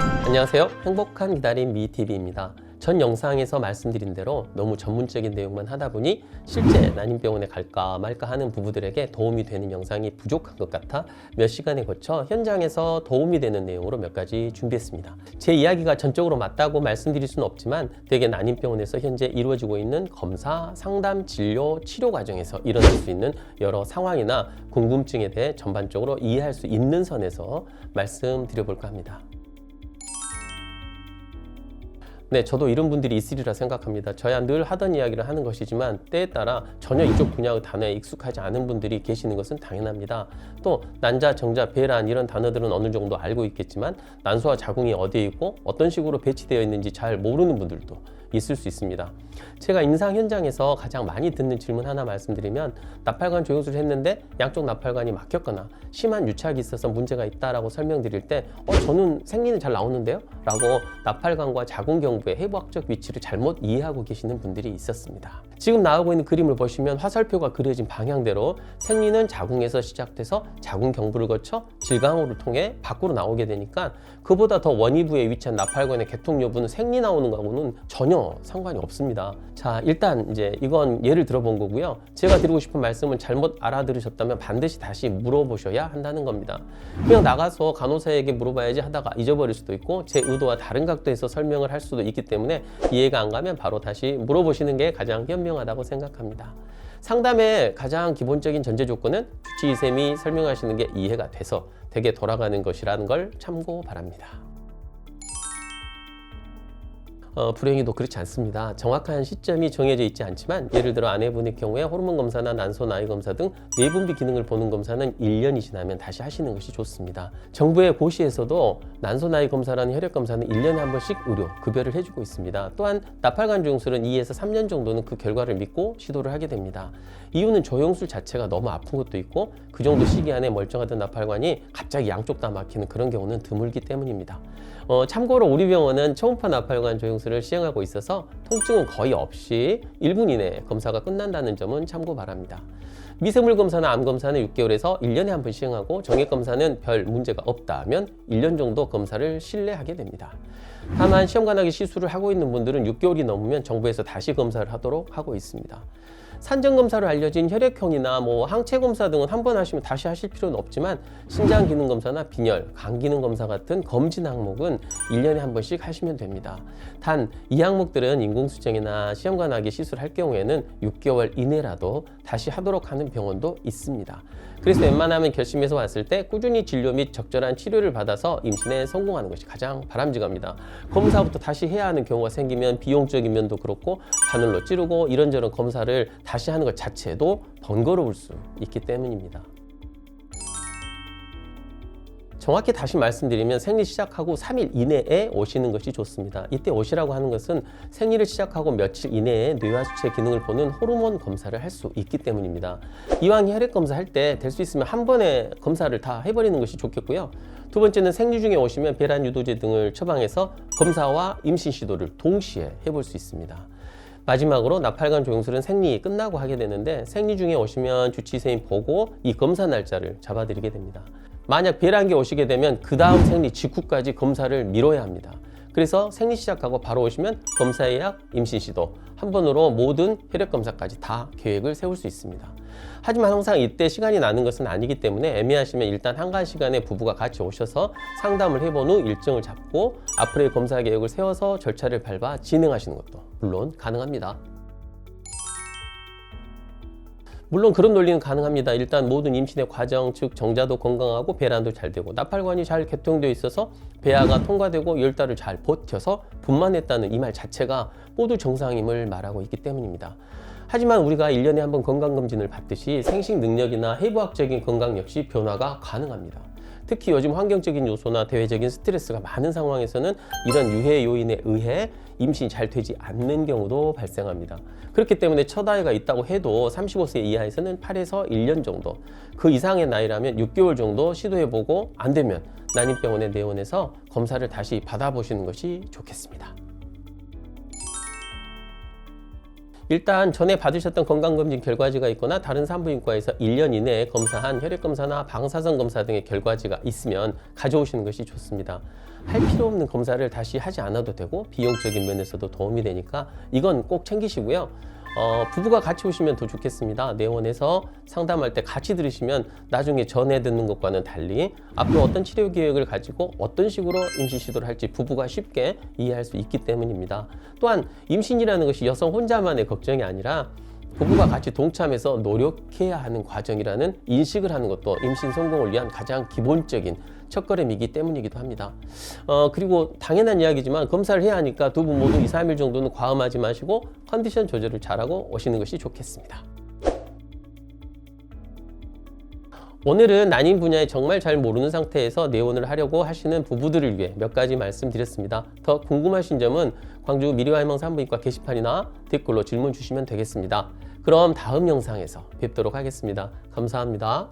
안녕하세요. 행복한 기다림 미TV입니다. 전 영상에서 말씀드린 대로 너무 전문적인 내용만 하다 보니 실제 난임병원에 갈까 말까 하는 부부들에게 도움이 되는 영상이 부족한 것 같아 몇 시간에 걸쳐 현장에서 도움이 되는 내용으로 몇 가지 준비했습니다. 제 이야기가 전적으로 맞다고 말씀드릴 수는 없지만 대개 난임병원에서 현재 이루어지고 있는 검사, 상담, 진료, 치료 과정에서 일어날 수 있는 여러 상황이나 궁금증에 대해 전반적으로 이해할 수 있는 선에서 말씀드려볼까 합니다. 네, 저도 이런 분들이 있으리라 생각합니다. 저야 늘 하던 이야기를 하는 것이지만 때에 따라 전혀 이쪽 분야의 단어에 익숙하지 않은 분들이 계시는 것은 당연합니다. 또 난자, 정자, 배란 이런 단어들은 어느 정도 알고 있겠지만 난소와 자궁이 어디에 있고 어떤 식으로 배치되어 있는지 잘 모르는 분들도 있을 수 있습니다. 제가 임상 현장에서 가장 많이 듣는 질문 하나 말씀드리면 나팔관 조영술을 했는데 양쪽 나팔관이 막혔거나 심한 유착이 있어서 문제가 있다라고 설명드릴 때 저는 생리는 잘 나오는데요? 라고 나팔관과 자궁 경부의 해부학적 위치를 잘못 이해하고 계시는 분들이 있었습니다. 지금 나오고 있는 그림을 보시면 화살표가 그려진 방향대로 생리는 자궁에서 시작돼서 자궁 경부를 거쳐 질강으로 통해 밖으로 나오게 되니까 그보다 더 원위부에 위치한 나팔관의 개통 여부는 생리 나오는 거하고는 전혀 상관이 없습니다. 자, 일단 이제 이건 예를 들어본 거고요. 제가 드리고 싶은 말씀은 잘못 알아들으셨다면 반드시 다시 물어보셔야 한다는 겁니다. 그냥 나가서 간호사에게 물어봐야지 하다가 잊어버릴 수도 있고 제 의도와 다른 각도에서 설명을 할 수도 있기 때문에 이해가 안 가면 바로 다시 물어보시는 게 가장 현명하다고 생각합니다. 상담의 가장 기본적인 전제 조건은 주치의쌤이 설명하시는 게 이해가 돼서 되게 돌아가는 것이라는 걸 참고 바랍니다. 불행히도 그렇지 않습니다. 정확한 시점이 정해져 있지 않지만 예를 들어 아내분의 경우에 호르몬 검사나 난소 나이 검사 등 내분비 기능을 보는 검사는 1년이 지나면 다시 하시는 것이 좋습니다. 정부의 고시에서도 난소 나이 검사라는 혈액 검사는 1년에 한 번씩 의료, 급여를 해주고 있습니다. 또한 나팔관 조영술은 2에서 3년 정도는 그 결과를 믿고 시도를 하게 됩니다. 이유는 조영술 자체가 너무 아픈 것도 있고 그 정도 시기 안에 멀쩡하던 나팔관이 갑자기 양쪽 다 막히는 그런 경우는 드물기 때문입니다. 참고로 우리 병원은 초음파 나팔관 조영술을 시행하고 있어서 통증은 거의 없이 1분 이내에 검사가 끝난다는 점은 참고 바랍니다. 미생물 검사나 암 검사는 6개월에서 1년에 한 번 시행하고 정액 검사는 별 문제가 없다면 1년 정도 검사를 신뢰하게 됩니다. 다만 시험관하기 시술을 하고 있는 분들은 6개월이 넘으면 정부에서 다시 검사를 하도록 하고 있습니다. 산정검사로 알려진 혈액형이나 항체 검사 등은 한 번 하시면 다시 하실 필요는 없지만 신장 기능 검사나 빈혈, 간 기능 검사 같은 검진 항목은 1년에 한 번씩 하시면 됩니다. 단 이 항목들은 인공수정이나 시험관하기 시술할 경우에는 6개월 이내라도 다시 하도록 하는 병원도 있습니다. 그래서 웬만하면 결심해서 왔을 때 꾸준히 진료 및 적절한 치료를 받아서 임신에 성공하는 것이 가장 바람직합니다. 검사부터 다시 해야 하는 경우가 생기면 비용적인 면도 그렇고 바늘로 찌르고 이런저런 검사를 다시 하는 것 자체도 번거로울 수 있기 때문입니다. 정확히 다시 말씀드리면 생리 시작하고 3일 이내에 오시는 것이 좋습니다. 이때 오시라고 하는 것은 생리를 시작하고 며칠 이내에 뇌와 수체 기능을 보는 호르몬 검사를 할 수 있기 때문입니다. 이왕 혈액 검사할 때 될 수 있으면 한 번에 검사를 다 해버리는 것이 좋겠고요. 두 번째는 생리 중에 오시면 배란 유도제 등을 처방해서 검사와 임신 시도를 동시에 해볼 수 있습니다. 마지막으로 나팔관 조영술은 생리 끝나고 하게 되는데 생리 중에 오시면 주치의선생님 보고 이 검사 날짜를 잡아드리게 됩니다. 만약 배란기 오시게 되면 그 다음 생리 직후까지 검사를 미뤄야 합니다. 그래서 생리 시작하고 바로 오시면 검사 예약, 임신 시도 한 번으로 모든 혈액 검사까지 다 계획을 세울 수 있습니다. 하지만 항상 이때 시간이 나는 것은 아니기 때문에 애매하시면 일단 한간 시간에 부부가 같이 오셔서 상담을 해본 후 일정을 잡고 앞으로의 검사 계획을 세워서 절차를 밟아 진행하시는 것도 물론 가능합니다. 물론 그런 논리는 가능합니다. 일단 모든 임신의 과정, 즉 정자도 건강하고 배란도 잘 되고 나팔관이 잘 개통되어 있어서 배아가 통과되고 10달을 잘 버텨서 분만했다는 이 말 자체가 모두 정상임을 말하고 있기 때문입니다. 하지만 우리가 1년에 한 번 건강검진을 받듯이 생식 능력이나 해부학적인 건강 역시 변화가 가능합니다. 특히 요즘 환경적인 요소나 대외적인 스트레스가 많은 상황에서는 이런 유해 요인에 의해 임신이 잘 되지 않는 경우도 발생합니다. 그렇기 때문에 첫 아이가 있다고 해도 35세 이하에서는 8에서 1년 정도, 그 이상의 나이라면 6개월 정도 시도해보고 안 되면 난임병원에 내원해서 검사를 다시 받아보시는 것이 좋겠습니다. 일단 전에 받으셨던 건강검진 결과지가 있거나 다른 산부인과에서 1년 이내에 검사한 혈액검사나 방사선 검사 등의 결과지가 있으면 가져오시는 것이 좋습니다. 할 필요 없는 검사를 다시 하지 않아도 되고 비용적인 면에서도 도움이 되니까 이건 꼭 챙기시고요. 부부가 같이 오시면 더 좋겠습니다. 내원에서 상담할 때 같이 들으시면 나중에 전에 듣는 것과는 달리 앞으로 어떤 치료 계획을 가지고 어떤 식으로 임신 시도를 할지 부부가 쉽게 이해할 수 있기 때문입니다. 또한 임신이라는 것이 여성 혼자만의 걱정이 아니라 부부가 같이 동참해서 노력해야 하는 과정이라는 인식을 하는 것도 임신 성공을 위한 가장 기본적인 첫걸음이기 때문이기도 합니다. 그리고 당연한 이야기지만 검사를 해야 하니까 두 분 모두 2, 3일 정도는 과음하지 마시고 컨디션 조절을 잘하고 오시는 것이 좋겠습니다. 오늘은 난임 분야에 정말 잘 모르는 상태에서 내원을 하려고 하시는 부부들을 위해 몇 가지 말씀드렸습니다. 더 궁금하신 점은 광주 미래와희망 산부인과 게시판이나 댓글로 질문 주시면 되겠습니다. 그럼 다음 영상에서 뵙도록 하겠습니다. 감사합니다.